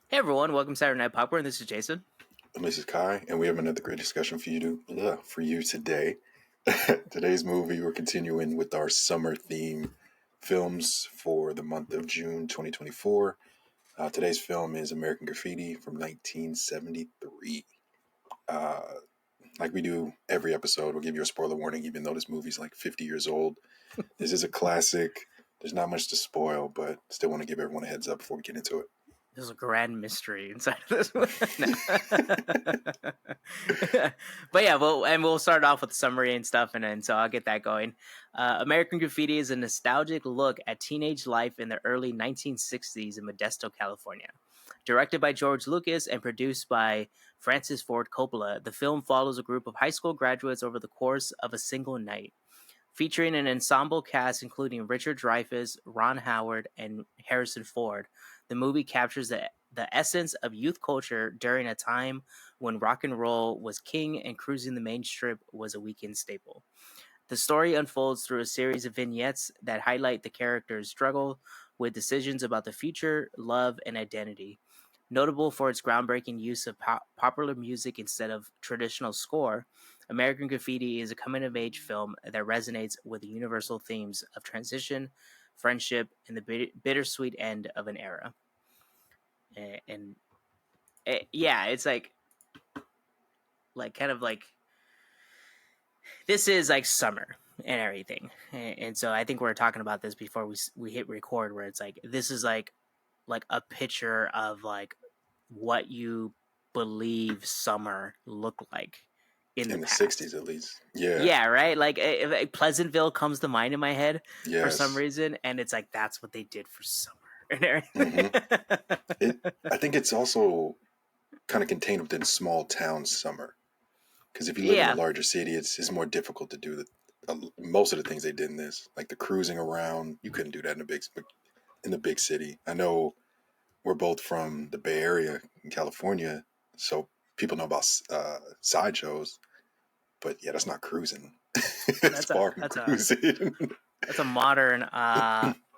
Hey everyone, welcome to Saturday Night Popcorn. This is Jason. And this is Kai, and we have another great discussion for you today. Today's movie, we're continuing with our summer theme films for the month of June 2024. Today's film is American Graffiti from 1973. Uh, like we do every episode, we'll give you a spoiler warning, even though this movie's like 50 years old. This is a classic. There's not much to spoil, but still want to give everyone a heads up before we get into it. There's a grand mystery inside of this one. But yeah, we'll start off with the summary and stuff, and then so I'll get that going. American Graffiti is a nostalgic look at teenage life in the early 1960s in Modesto, California. Directed by George Lucas and produced by Francis Ford Coppola, the film follows a group of high school graduates over the course of a single night. Featuring an ensemble cast including Richard Dreyfuss, Ron Howard, and Harrison Ford, the movie captures the essence of youth culture during a time when rock and roll was king and cruising the main strip was a weekend staple. The story unfolds through a series of vignettes that highlight the characters' struggle with decisions about the future, love, and identity. Notable for its groundbreaking use of popular music instead of traditional score, American Graffiti is a coming of age film that resonates with the universal themes of transition, friendship, and the bittersweet end of an era. And yeah, it's like kind of like this is like summer and everything, and so I think we were talking about this before we hit record, where it's like this is like a picture of like what you believe summer looked like in the In the past. 60s, at least. Yeah. Yeah, right. Like Pleasantville comes to mind in my head for some Yes. reason, and it's like that's what they did for summer and everything. hmm I think it's also kind of contained within small town summer. Because if you live in a Yeah, larger city, it's more difficult to do most of the things they did in this, like the cruising around. You couldn't do that in the big city. I know we're both from the Bay Area in California, so people know about sideshows. But yeah, that's not cruising. It's that's a far from that's a cruising. that's a modern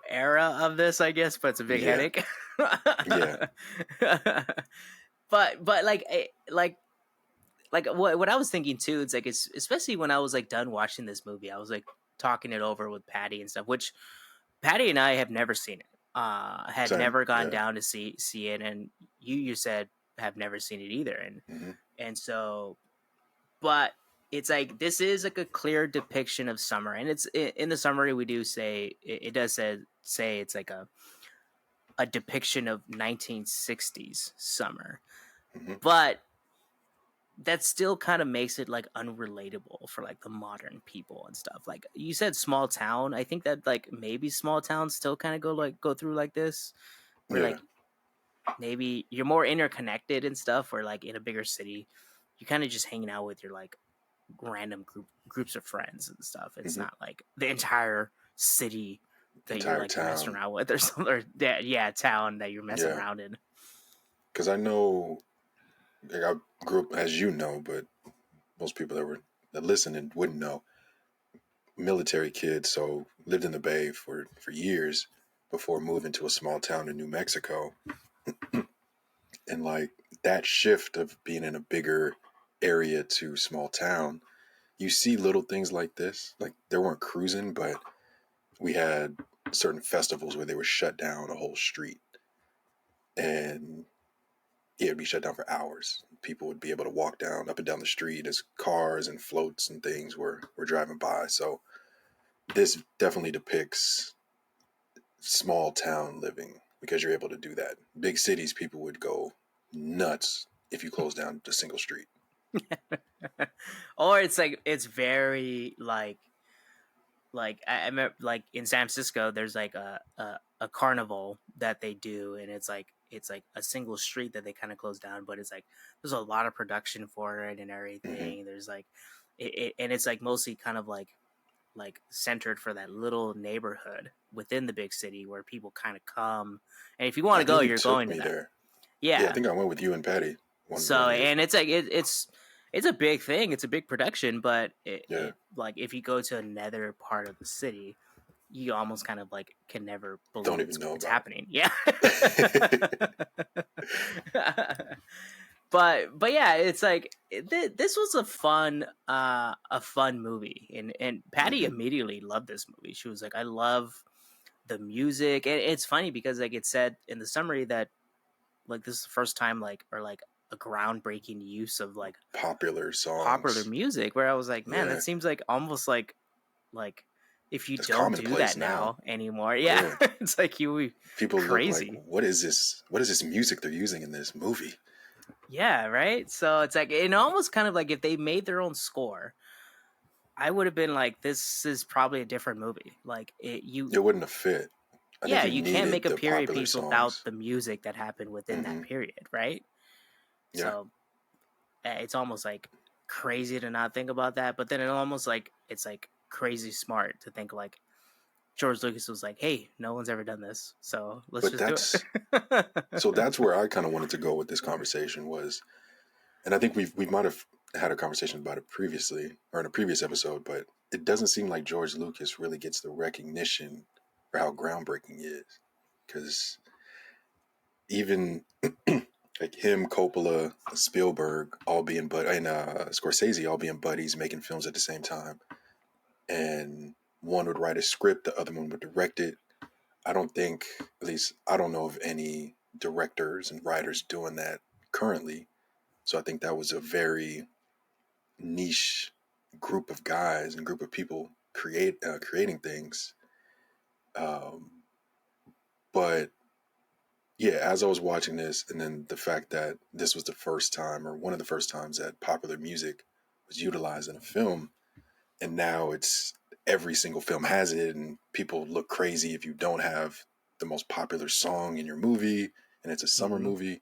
era of this, I guess, but it's a big Yeah, headache. yeah, But like what I was thinking too, it's like especially when I was like done watching this movie, I was like talking it over with Patty and stuff, which Patty and I have never seen it. Had same. never gone Yeah, down to see it, and you said have never seen it either, hmm and so, but it's like this is like a clear depiction of summer, and it's in the summary we do say it does say it's like a depiction of 1960s summer, hmm but that still kind of makes it like unrelatable for like the modern people and stuff. Like you said, small town. I think that like maybe small towns still kind of go through like this, where yeah, like maybe you're more interconnected and stuff. Where like in a bigger city, you're kind of just hanging out with your like random groups of friends and stuff. It's hmm not like the entire city that you're entire like messing town. around with or something. Or yeah, town that you're messing Yeah, around in. because I know, like, I grew up, as you know, but most people that listen and wouldn't know, military kid, so lived in the Bay for years before moving to a small town in New Mexico, and like that shift of being in a bigger area to small town, you see little things like this. Like there weren't cruising, but we had certain festivals where they would shut down a whole street, and it would be shut down for hours. People would be able to walk down up and down the street as cars and floats and things were driving by. So this definitely depicts small town living because you're able to do that. Big cities, people would go nuts if you close down a single street. Or it's like it's very like I remember like in San Francisco there's like a carnival that they do, and it's like a single street that they kind of close down, but it's like there's a lot of production for it and hmm everything. There's like and it's like mostly kind of like centered for that little neighborhood within the big city where people kind of come, and if you want I to go think you you're took going to me that. there. Yeah, I Yeah, think I went with you and Patty one so year. and it's like it's a big thing. It's a big production, but Yeah. like if you go to another part of the city, you almost kind of like can never Don't believe even know it's about happening. Yeah. it. But yeah, it's like this was a fun movie, and Patty Hmm. immediately loved this movie. She was like, I love the music. And it's funny because like it said in the summary that like this is the first time like or like a groundbreaking use of like Popular popular songs. music, where I was like, man, that Yeah, seems like almost like if you it's don't do commonplace that now. now anymore, yeah, Yeah, it's like you would be people look like, crazy. what is this? What is this music they're using in this movie? Yeah, right. So it's like it almost kind of like if they made their own score, I would have been like, this is probably a different movie. Like It wouldn't have fit. I think yeah, you you can't make needed a the period popular piece without songs. the music that happened within that Hmm. period, right? Yeah, So it's almost like crazy to not think about that, but then it almost like it's like crazy smart to think like George Lucas was like, "Hey, no one's ever done this, so let's but just do it." that's where I kind of wanted to go with this conversation was, and I think we might have had a conversation about it previously or in a previous episode, but it doesn't seem like George Lucas really gets the recognition for how groundbreaking he is, because even like him, Coppola, Spielberg, all being and Scorsese all being buddies, making films at the same time, and one would write a script, the other one would direct it. I don't think, at least I don't know of any directors and writers doing that currently. So I think that was a very niche group of guys and group of people creating things. Um, but yeah, as I was watching this, and then the fact that this was the first time, or one of the first times, that popular music was utilized in a film, and now it's every single film has it, and people look crazy if you don't have the most popular song in your movie, and it's a summer Hmm. movie.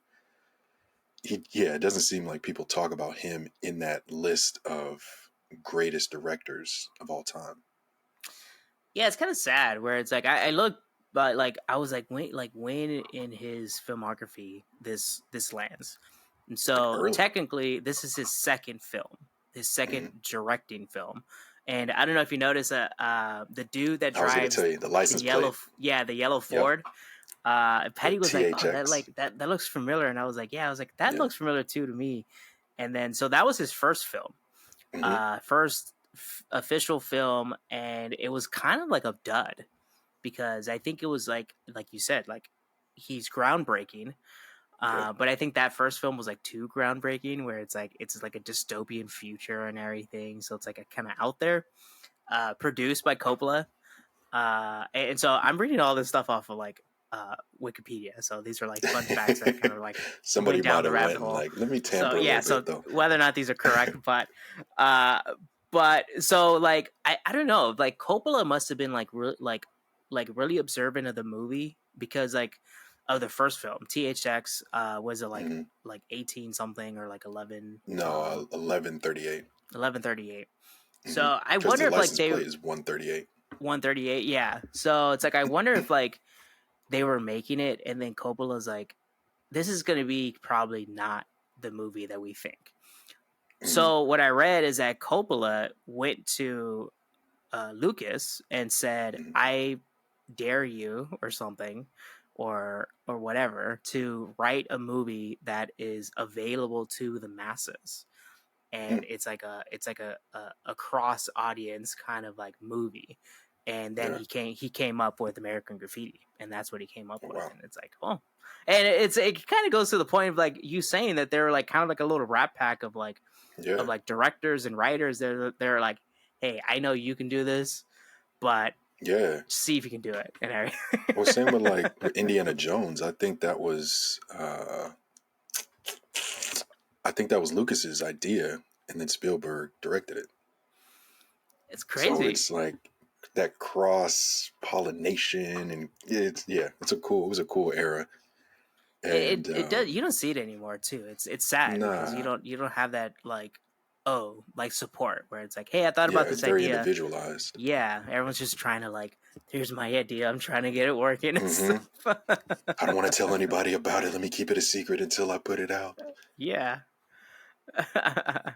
Yeah, it doesn't seem like people talk about him in that list of greatest directors of all time. Yeah, it's kind of sad where it's like I look, but like I was like when in his filmography this lands, and Like so early. technically this is his second film, his second Hmm. directing film, and I don't know if you notice the dude that I was going to drives tell you the license plate. the yellow Yep, Ford. the Patty was like, "Oh, THX. that looks familiar," and I was like, "Yeah," I was like, "That Yeah. looks familiar too to me." And then so that was his first film, Hmm. first official film, and it was kind of like a dud because I think it was like you said, like he's groundbreaking. Yep. But I think that first film was like too groundbreaking, where it's like a dystopian future and everything. So it's like a kind of out there. Produced by Coppola, and so I'm reading all this stuff off of like Wikipedia. So these are like fun facts that kind of like Somebody went down might the have rabbit went and hole. like, let me So tamper a yeah, little so bit though. whether or not these are correct, uh, but so like I don't know, like Coppola must have been like really observant of the movie because like of the first film THX was it Hmm. like 18 something or like 11 No, 1138. 1138. Hmm. So I Because the wonder if like license they plate is 138. 138, yeah. So it's like I wonder if like they were making it and then Coppola's like, this is gonna be probably not the movie that we think. Hmm. So what I read is that Coppola went to Lucas and said, Hmm. "I dare you," or something, or whatever, to write a movie that is available to the masses, and it's like a cross audience kind of like movie. And then Yeah. he came up with American Graffiti, and that's what he came up Oh, with. wow. And it's like, oh, and it kind of goes to the point of like you saying that they're like kind of like a little rap pack of Yeah. like directors and writers. They're like, hey, I know you can do this, but Yeah. see if you can do it. And Well, everything. same with like with Indiana Jones. I think that was Lucas's idea, and then Spielberg directed it. It's So crazy. it's like that cross pollination, and it was a cool era. And It does. You don't see it anymore too. It's sad because nah, you don't have that like, oh, like support where it's like, hey, I thought yeah, about it's this very idea. individualized. Yeah, everyone's just trying to like, here's my idea, I'm trying to get it working and Hmm. stuff. I don't want to tell anybody about it. Let me keep it a secret until I put it out. Yeah. I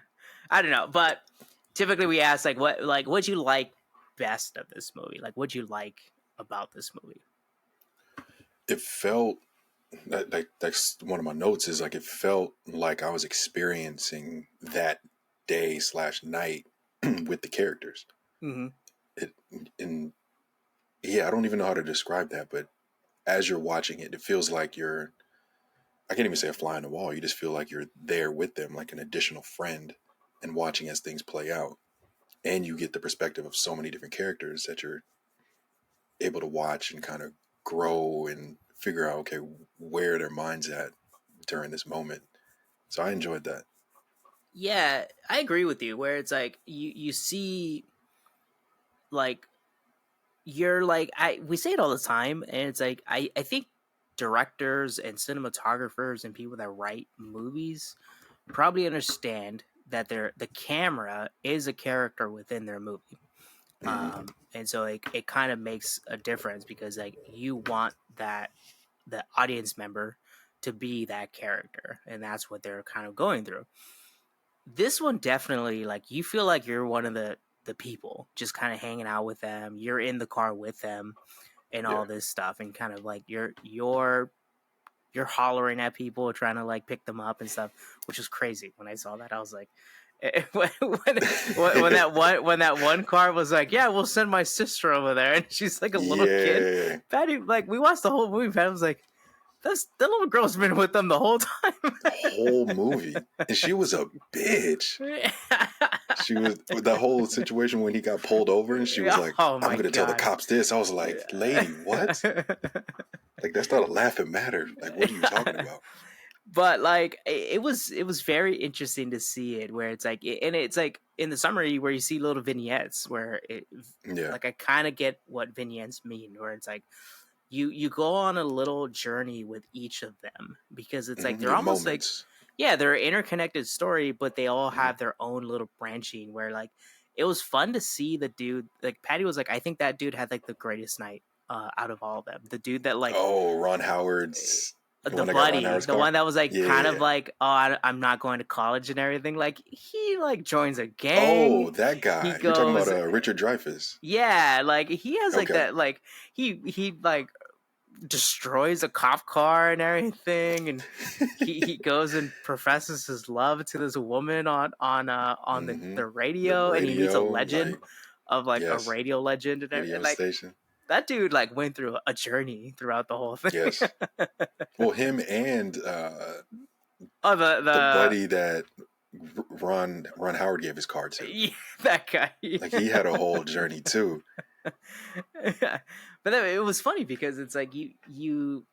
don't know, but typically we ask like what you like best of this movie? Like, what'd you like about this movie? It felt that's one of my notes is like it felt like I was experiencing that day slash night with the characters. Mm-hmm. It and yeah, I don't even know how to describe that, but as you're watching it, it feels like you're I can't even say a fly on the wall. You just feel like you're there with them, like an additional friend, and watching as things play out. And you get the perspective of so many different characters that you're able to watch and kind of grow and figure out, okay, where their minds at during this moment. So I enjoyed that. Yeah, I agree with you. Where it's like you see like you're like I we say it all the time, and it's like I think directors and cinematographers and people that write movies probably understand that the camera is a character within their movie. Mm-hmm. And so it kind of makes a difference because like you want that the audience member to be that character, and that's what they're kind of going through. This one definitely like you feel like you're one of the people just kind of hanging out with them. You're in the car with them and Yeah. all this stuff, and kind of like you're hollering at people trying to like pick them up and stuff, which was crazy. When I saw that, I was like, when that one car was like, yeah, we'll send my sister over there, and she's like a little kid. Yeah. Patty, like we watched the whole movie. Patty was like, that's the little girl's been with them the whole time. The whole movie. And she was a bitch. She was the whole situation when he got pulled over and she was like, Oh I'm my gonna tell the god. cops this. I was like, lady, what? Like that's not a laughing matter. Like what are you talking about? But like it was very interesting to see it where it's like and it's like in the summary where you see little vignettes where it Yeah. like I kind of get what vignettes mean where it's like you go on a little journey with each of them because it's like Mm-hmm. they're Your almost like moments. yeah, they're an interconnected story, but they all Mm-hmm. have their own little branching where like it was fun to see the dude like Patty was like I think that dude had like the greatest night out of all of them. The dude that like Oh, Ron Howard's the the one that got Ron buddy, Howard's the car? one that was like kind of Yeah. like, oh, I'm not going to college and everything. Like he like joins a Oh, gang. that He guy. You're talking about goes, Richard Dreyfuss. yeah, like he has like Okay. that, like he like destroys a cop car and everything, and he goes and professes his love to this woman on Mm-hmm. the The radio, and he meets a radio, legend like, of like a yes, radio legend and everything. radio Like station. that dude like went through a journey throughout the whole thing. Yes. Well, him and Oh, the the buddy that Ron Howard gave his car to. yeah, that guy. Like he had a whole journey too. But then it was funny because it's like you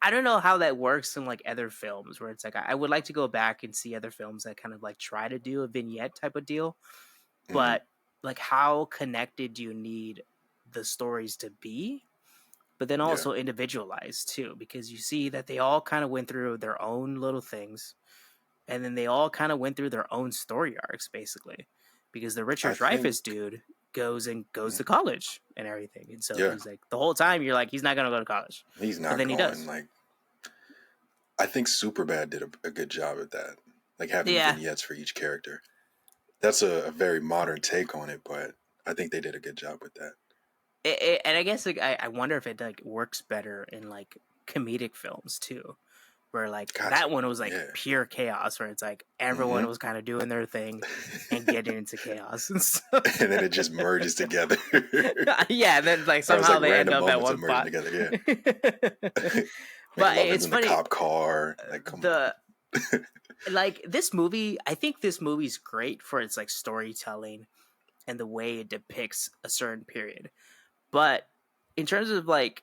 I don't know how that works in like other films where it's like I would like to go back and see other films that kind of like try to do a vignette type of deal, Hmm. but like how connected do you need the stories to be? But then Yeah. also individualized too, because you see that they all kind of went through their own little things, and then they all kind of went through their own story arcs basically, because the I Richard think, Dreyfuss dude goes to college and everything, and so yeah, he's like the whole time you're like he's not gonna go to college, he's but not then he going. does. Like, I think Superbad did a good job at that. Like having Yeah, vignettes for each character. That's a very modern take on it, but I think they did a good job with that. and I guess like I wonder if it like works better in like comedic films too, where like Got to. that one was like Yeah. pure chaos, where it's like everyone Hmm. was kind of doing their thing and getting into chaos and stuff. And then it just merges together. Yeah, and then like Or it's somehow like they end random up at moments of one merging spot. together. Yeah. Like But Lovin's it's in the funny cop car. Like, come on. the like this movie. I think this movie's great for its like storytelling and the way it depicts a certain period. But in terms of like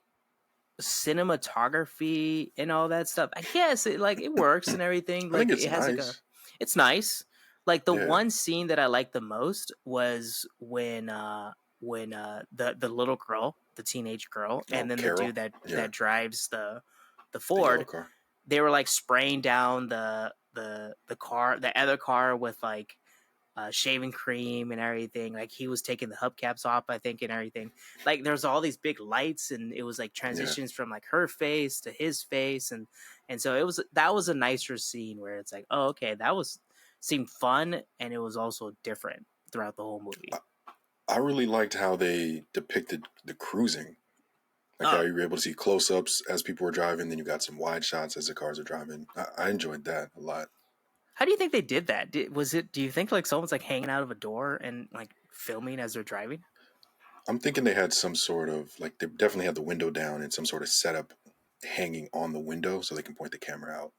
cinematography and all that stuff, I guess it like it works and everything. I think Like it's it has like a, nice. it's nice. Like the Yeah. one scene that I liked the most was when the little girl, the teenage girl, Oh, and then the Carol. dude that Yeah. drives the The yellow Ford, car. they were like spraying down the car, the other car with like shaving cream and everything. Like he was taking the hubcaps off, I think, and everything. Like there's all these big lights, and it was like Yeah. transitions from like her face to his face, and so it was that was a nicer scene where it's like, oh, okay, that was seemed fun, and it was also different throughout the whole movie. I really liked how they depicted the cruising. Like how Oh, you were able to see close ups as people were driving, then you got some wide shots as the cars are driving. I enjoyed that a lot. how do you think they did that? Was it? Do you think like someone's like hanging out of a door and like filming as they're driving? I'm thinking they had some sort of like they definitely had the window down and some sort of setup hanging on the window so they can point the camera out.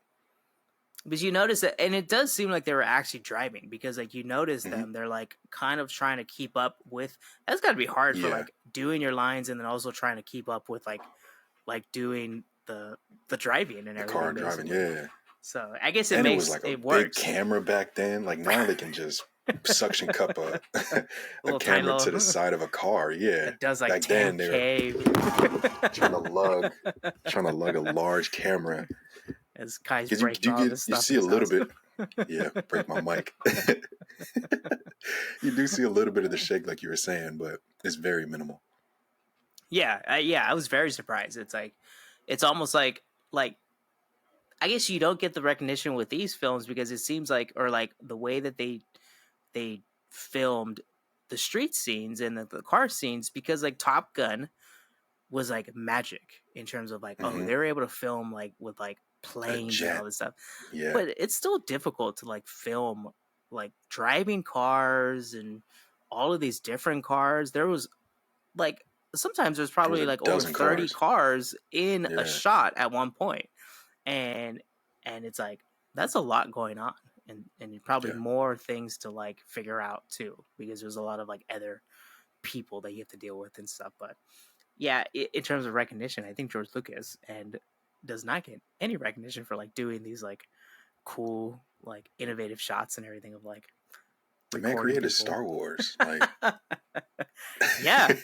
Because you notice that, and it does seem like they were actually driving because like you notice Hmm. them, they're like kind of trying to keep up with. That's got to be hard for Yeah, like doing your lines and then also trying to keep up with like doing the driving and the car everything driving. basically. Yeah, So I guess and it was like a it big works. camera back then. Like now they can just suction cup a A a little tiny camera to the little side of a car. Yeah, that does like back then they were 10K. trying to lug trying to lug a large camera As Kai's because you breaking do all get this you stuff in see a his little house. bit. Yeah, break my mic. You do see a little bit of the shake, like you were saying, but it's very minimal. Yeah, I was very surprised. It's like, it's almost like I guess you don't get the recognition with these films because it seems like, or like the way that they filmed the street scenes and the car scenes, because like Top Gun was like magic in terms of like, oh, Hmm. they were able to film like with like A planes and all jet. this stuff, Yeah, but it's still difficult to like film like driving cars and all of these different cars. There was like sometimes there's there was probably a like over dozen 30 cars. cars in a Yeah, shot at one point, and it's like that's a lot going on, and probably yeah. more things to like figure out too because there's a lot of like other people that you have to deal with and stuff. But yeah, in terms of recognition, I think George Lucas and does not get any recognition for like doing these like cool like innovative shots and everything of like The man recording created people. Star Wars. Like, Yeah,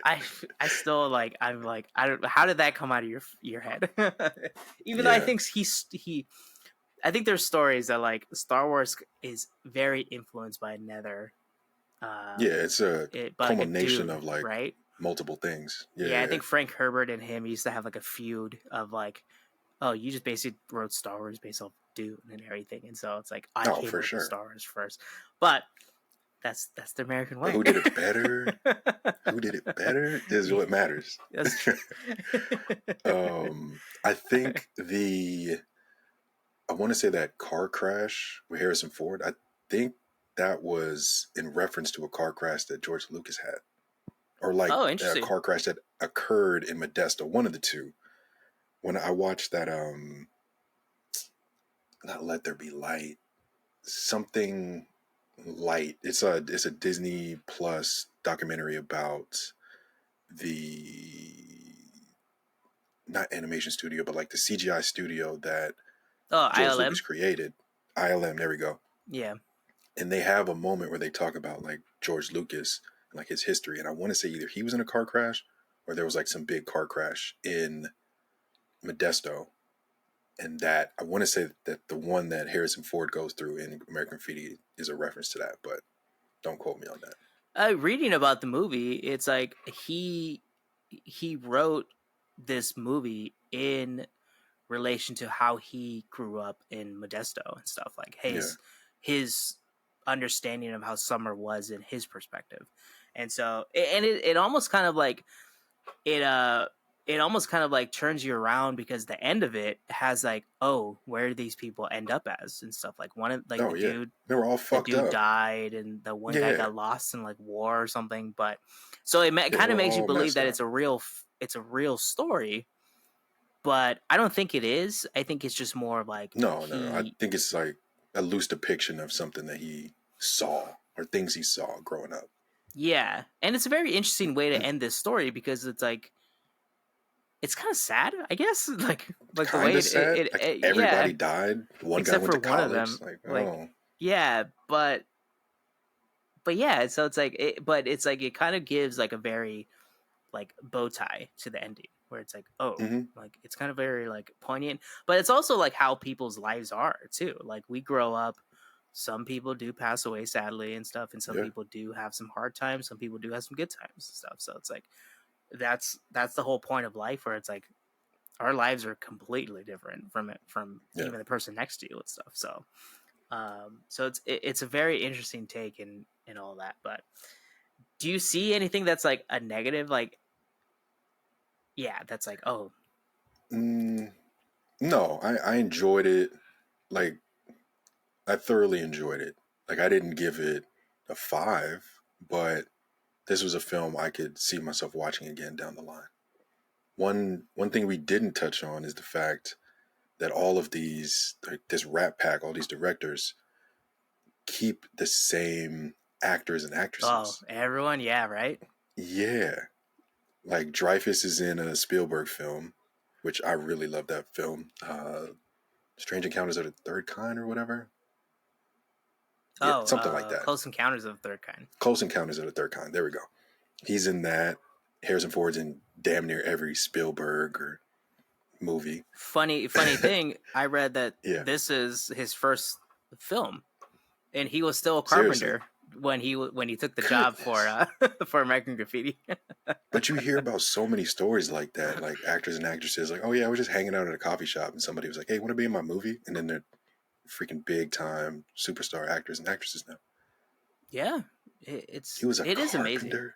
I I still like I'm like I don't, how did that come out of your head? Even though I yeah, think he I think there's stories that like Star Wars is very influenced by another yeah. It's a but like a culmination dude, of like right? multiple things. Yeah, Yeah, I yeah. think Frank Herbert and him used to have like a feud of like, oh, you just basically wrote Star Wars based off Dune and everything, and so it's like I Oh, came for up with sure. Star Wars first, but that's the American But way. who did it better? Who did it better is Yeah, what matters. that's true. I think I want to say that car crash with Harrison Ford. I think that was in reference to a car crash that George Lucas had, or like Oh, a interesting. car crash that occurred in Modesto. One of the two. When I watched that, not Let There Be Light, something light. It's a Disney Plus documentary about the not animation studio, but like the CGI studio that Oh, George Lucas ILM. created. ILM, there we go. Yeah. And they have a moment where they talk about like George Lucas and like his history. And I want to say either he was in a car crash or there was like some big car crash in Modesto. And that I want to say that the one that Harrison Ford goes through in American Graffiti is a reference to that, but don't quote me on that. Reading about the movie, it's like he wrote this movie in relation to how he grew up in Modesto and stuff like Yeah. his understanding of how summer was in his perspective, and so and it almost kind of like it it almost kind of like turns you around because the end of it has like, oh, where do these people end up as and stuff like one of like Oh yeah. They were all the fucked dude up. died and the one guy Yeah. got lost in like war or something, but so it Yeah, they kind of were makes you all believe messed that up. it's a real story, but I don't think it is. I think it's just more of like No, no, no. I he think it's like a loose depiction of something that he saw or things he saw growing up. yeah, and it's a very interesting way to end this story because it's like it's kind of sad, I guess. Like the Kind way of sad. Like yeah, everybody died. One guy except went for to one of college. them. Like, Like oh, yeah, but yeah, so it's like but it's like it kind of gives like a very like bow tie to the ending where it's like, oh, mm-hmm. like it's kind of very like poignant, but it's also like how people's lives are too. Like we grow up, some people do pass away sadly and stuff, and some Yeah, people do have some hard times, some people do have some good times and stuff. So it's like that's the whole point of life where it's like our lives are completely different from yeah. even the person next to you and stuff. So so it's a very interesting take in all that. But Do you see anything that's like a negative? Like, yeah, that's like, oh, Mm, no, I enjoyed it. Like, I thoroughly enjoyed it. Like, I didn't give it a five, but this was a film I could see myself watching again down the line. One thing we didn't touch on is the fact that all of these, like this Rat Pack, all these directors keep the same actors and oh, actresses. everyone, yeah, right. Yeah, like Dreyfus is in a Spielberg film, which I really love that film. Strange Encounters of the Third Kind or whatever. Yeah, Oh, something like that. Close Encounters of the Third Kind. Close Encounters of the Third Kind. There we go. He's in that. Harrison Ford's in damn near every Spielberg or movie. Funny thing. I read that Yeah, this is his first film, and he was still a seriously. carpenter when he took the job for Goodness. for American Graffiti. But you hear about so many stories like that, like actors and actresses, like, oh yeah, I was just hanging out at a coffee shop and somebody was like, hey, want to be in my movie? And then they're freaking big time superstar actors and actresses now. Yeah, He was a it is amazing. carpenter.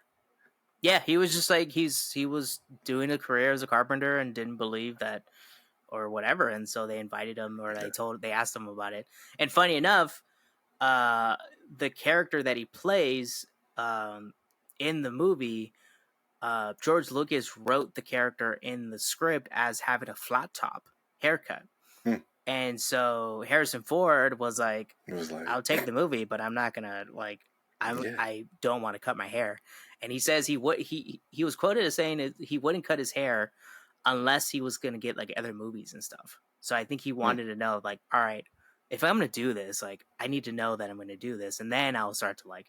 Yeah, he was just like he was doing a career as a carpenter and didn't believe that or whatever, and so they invited him or Yeah. they asked him about it. And funny enough, uh, the character that he plays in the movie, George Lucas wrote the character in the script as having a flat top haircut. Hmm. And so Harrison Ford was like, It was like, I'll take the movie, but I'm not gonna like yeah. I don't want to cut my hair. And he says he was quoted as saying he wouldn't cut his hair unless he was gonna get like other movies and stuff. So I think he Hmm. wanted to know, like, all right, if I'm gonna do this, like I need to know that I'm gonna do this, and then I'll start to like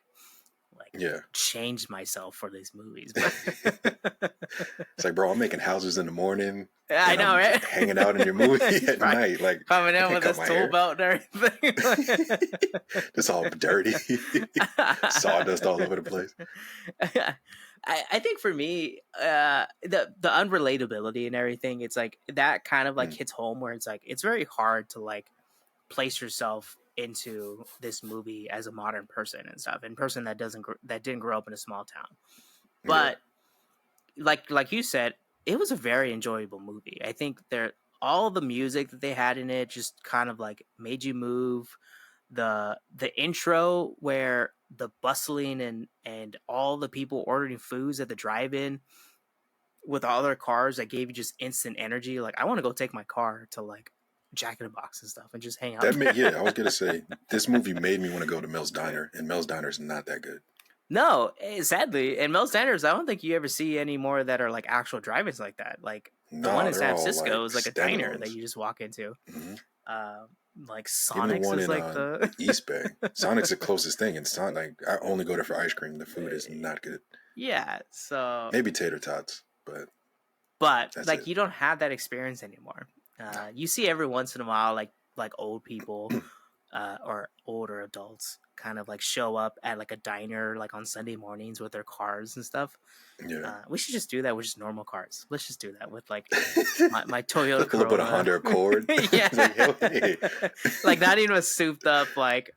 Yeah. change myself for these movies. It's like, bro, I'm making houses in the morning I and know, I'm right? hanging out in your movie at Right. night. Like, Coming I in can't with cut this my tool hair. belt and everything. It's all dirty. Sawdust all over the place. I think for me, the unrelatability and everything, it's like that kind of like Mm. hits home where it's like it's very hard to like place yourself into this movie as a modern person and stuff, and person that that didn't grow up in a small town. Yeah. But like you said, it was a very enjoyable movie. I think all the music that they had in it just kind of like made you move. The intro where the bustling and all the people ordering foods at the drive-in with all their cars that gave you just instant energy. Like I want to go take my car to like Jack in the Box and stuff and just hang out. Yeah, I was gonna say this movie made me want to go to Mel's Diner, and Mel's Diner is not that good. No, sadly, in Mel's Diners, I don't think you ever see any more that are like actual drive-ins like that. Like the one No, in they're San all Francisco like is like a diner that standalones. you just walk into. Hmm. Uh, like Even the Sonic's one is in like the East Bay, Sonic's the closest thing. It's not like I only go there for ice cream. The food is not good. yeah. So, Maybe tater tots, but but that's like it. you don't have that experience anymore. No. You see every once in a while, like old people or older adults kind of like show up at like a diner like on Sunday mornings with their cars and stuff. Yeah. We should just do that with just normal cars. Let's just do that with like my Toyota Pull up with a Corolla. Honda Accord. Yeah, It's like, hell, hey. like not even a souped up like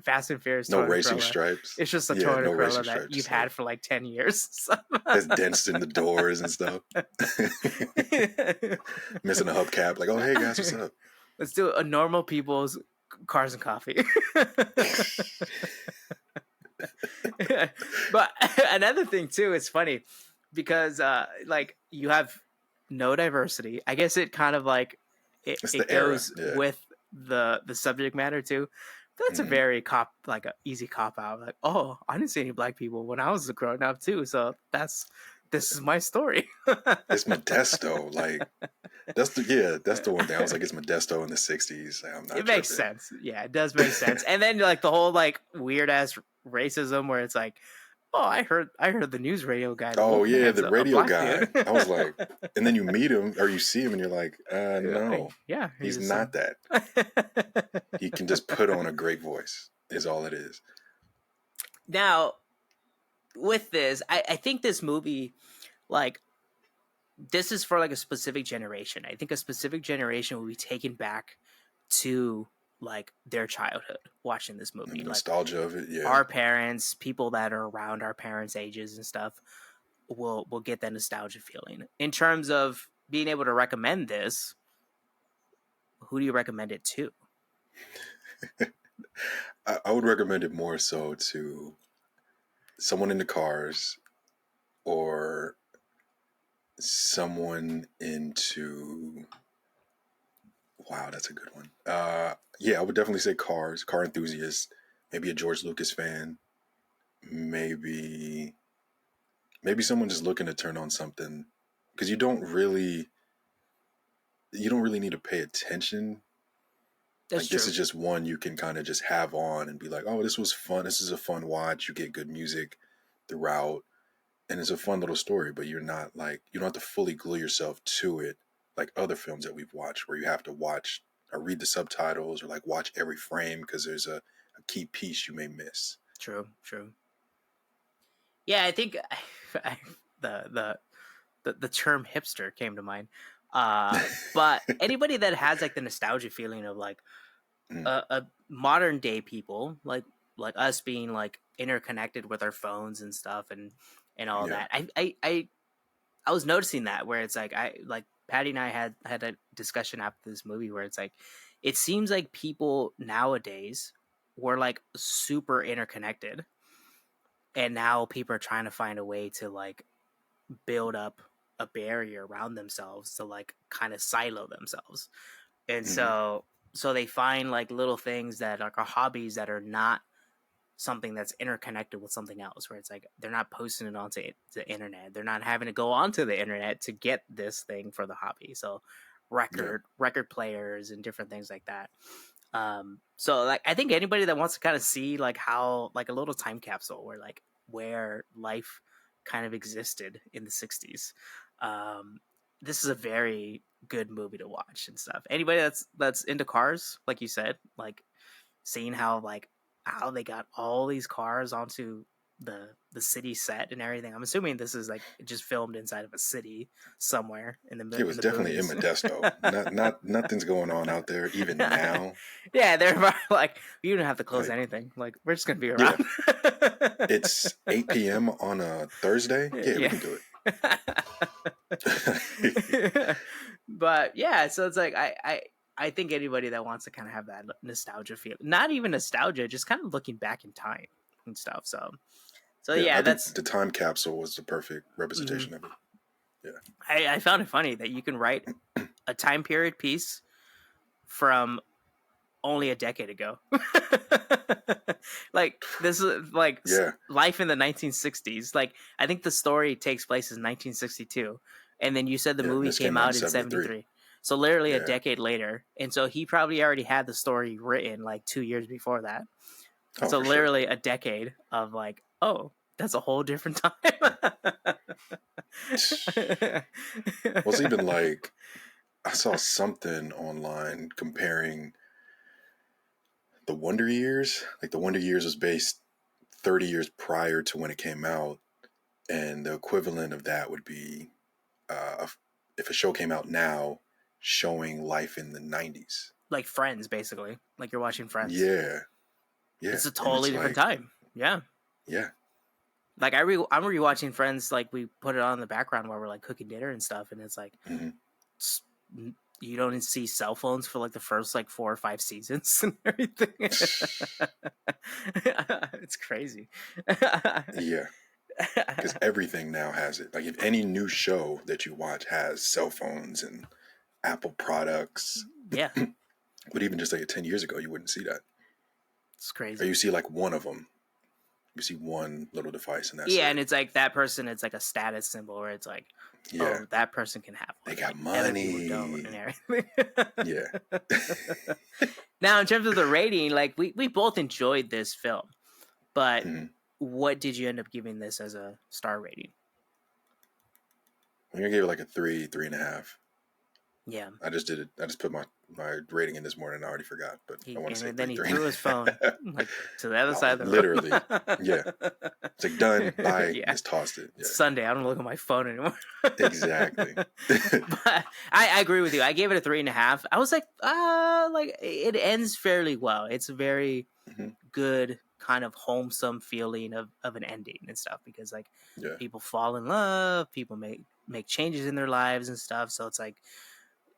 Fast and Furious No Toyota racing Corolla. stripes. It's just a Yeah, Toyota no Corolla racing that stripes. you've Just had like for like 10 years. So. has dents in the doors and stuff. Missing a hubcap. Like, oh hey guys, what's up? Let's do a normal people's cars and coffee. But another thing too, it's funny because like you have no diversity. I guess it kind of like It's it the era. goes Yeah. with the subject matter too. But that's a very like a easy cop out. Like, oh, I didn't see any black people when I was growing up too. So this is my story. It's Modesto. Like that's the one thing. I was like, it's Modesto in the 60s. Like, I'm not It makes tripping. sense. Yeah, it does make sense. And then like the whole like weird ass racism where it's like, oh, I heard the news radio guy. Oh yeah, the a radio black guy. dude. I was like, and then you meet him or you see him and you're like, no, Yeah, he's not that. He can just put on a great voice, is all it is. Now, with this, I think this movie, like, this is for like a specific generation. I think a specific generation will be taken back to like their childhood watching this And movie. the Like nostalgia of it, yeah. our parents, people that are around our parents' ages and stuff, will get that nostalgia feeling. In terms of being able to recommend this, who do you recommend it to? I would recommend it more so to someone into cars or someone into. Wow, that's a good one. Yeah, I would definitely say cars, car enthusiasts, maybe a George Lucas fan, maybe someone just looking to turn on something because you don't really need to pay attention. That's Like this true. is just one you can kind of just have on and be like, oh, this was fun. This is a fun watch. You get good music throughout, and it's a fun little story. But you're not like you don't have to fully glue yourself to it like other films that we've watched, where you have to watch or read the subtitles or like watch every frame because there's a key piece you may miss. True. True. Yeah, I think the the term hipster came to mind. But anybody that has like the nostalgia feeling of like Mm, a modern day people like us being like interconnected with our phones and stuff and all yeah. that. I was noticing that where it's like I like Patty and I had a discussion after this movie where it's like it seems like people nowadays were like super interconnected, and now people are trying to find a way to like build up a barrier around themselves to like kind of silo themselves. And Hmm. so they find like little things that like are hobbies that are not something that's interconnected with something else, where it's like they're not posting it onto the internet, they're not having to go onto the internet to get this thing for the hobby. So Yeah. record players and different things like that. So like I think anybody that wants to kind of see like how like a little time capsule where like where life kind of existed in the 60s, um this is a very good movie to watch and stuff. Anybody that's into cars, like you said, like seeing how they got all these cars onto the city set and everything. I'm assuming this is like just filmed inside of a city somewhere It in was the definitely in boonies. Modesto. Not nothing's going on out there even now. Yeah, they're probably like, you don't have to close Like anything. Like, we're just gonna be yeah, around. it's 8 p.m. on a Thursday. Yeah, we Yeah. can do it. But yeah, so it's like I think anybody that wants to kind of have that nostalgia feel, not even nostalgia, just kind of looking back in time and stuff. So Yeah, yeah, I think that's. the time capsule was the perfect Mhm. representation of it. Yeah. I found it funny that you can write a time period piece from only a decade ago. Like this is like Yeah. life in the 1960s. Like I think the story takes place in 1962, and then you said the Yeah. And movie this came came out in out in 73. 73. So literally a Yeah. decade later, and so he probably already had the story written like 2 years before that. Oh, So for sure. literally a decade of like, oh, that's a whole different time. Was even like I saw something online comparing the Wonder Years. Like the Wonder Years was based 30 years prior to when it came out, and the equivalent of that would be uh, if a show came out now showing life in the 90s. Like Friends, basically. Like you're watching Friends. Yeah, yeah, It's a and totally it's different like, time. Yeah. yeah, Like I'm rewatching Friends. Like we put it on in the background while we're like cooking dinner and stuff, and it's like hmm s- you don't see cell phones for like the first like 4 or 5 seasons and everything. It's crazy. yeah, because everything now has it. Like if any new show that you watch has cell phones and Apple products, Yeah, but even just like 10 years ago, you wouldn't see that, it's or crazy. you see like one of them. You see one little device, and that's Yeah, and it. it's like that person. It's like a status symbol where it's like, Yeah, oh, that person can have they one. got Like other people don't, money. and everything. Yeah. Now, in terms of the rating, like we both enjoyed this film, but Mhm. what did you end up giving this as a star rating? I'm gonna give it like a 3, 3.5. Yeah. I just did it. I just put my rating in this morning. I already forgot, but I want to say Then three, he three. threw his phone like to the other No, side of the literally. Yeah. room. It's like done. Bye. Yeah. Just tossed it. It's Yeah. Sunday. I don't look at my phone anymore. Exactly. But I agree with you. I gave it a 3.5. I was like it ends fairly well. It's a very Mhm. good kind of wholesome feeling of an ending and stuff, because like Yeah. people fall in love, people make changes in their lives and stuff. So it's like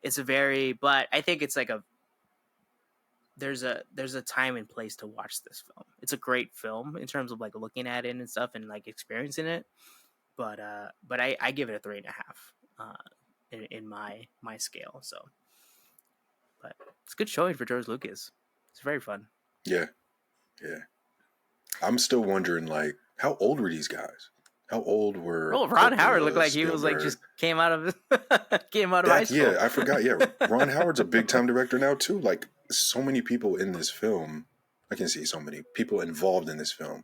it's a very, but I think it's like there's a time and place to watch this film. It's a great film in terms of like looking at it and stuff and like experiencing it. But I give it a 3.5 in my scale. So, but it's a good showing for George Lucas. It's very fun. Yeah. Yeah. I'm still wondering, like, how old were these guys? How old were Oh, Ron Howard looked Coppola, like he was like Spielberg? just came out of high school. Yeah, I forgot. Yeah, Ron Howard's a big time director now too. Like, so many people in this film, I can see so many people involved in this film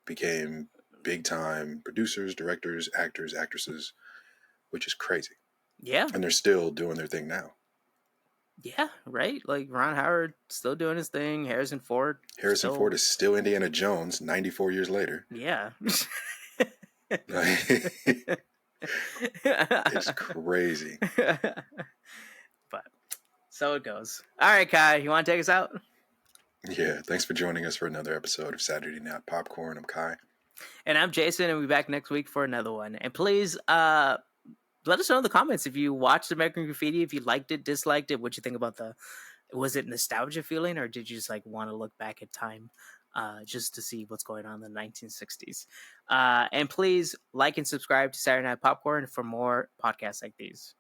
became big time producers, directors, actors, actresses, which is crazy. Yeah, And they're still doing their thing now. yeah, right. Like Ron Howard still doing his thing. Harrison Ford Harrison still, Ford is still Indiana Jones 94 years later. yeah. It's crazy. But so it goes. All right, Kai, you want to take us out? Yeah, thanks for joining us for another episode of Saturday Night Popcorn. I'm Kai. And I'm Jason, and we'll be back next week for another one. And please let us know in the comments if you watched American Graffiti, if you liked it, disliked it, what you think about was it nostalgia feeling, or did you just like want to look back at time just to see what's going on in the 1960s? And please like and subscribe to Saturday Night Popcorn for more podcasts like these.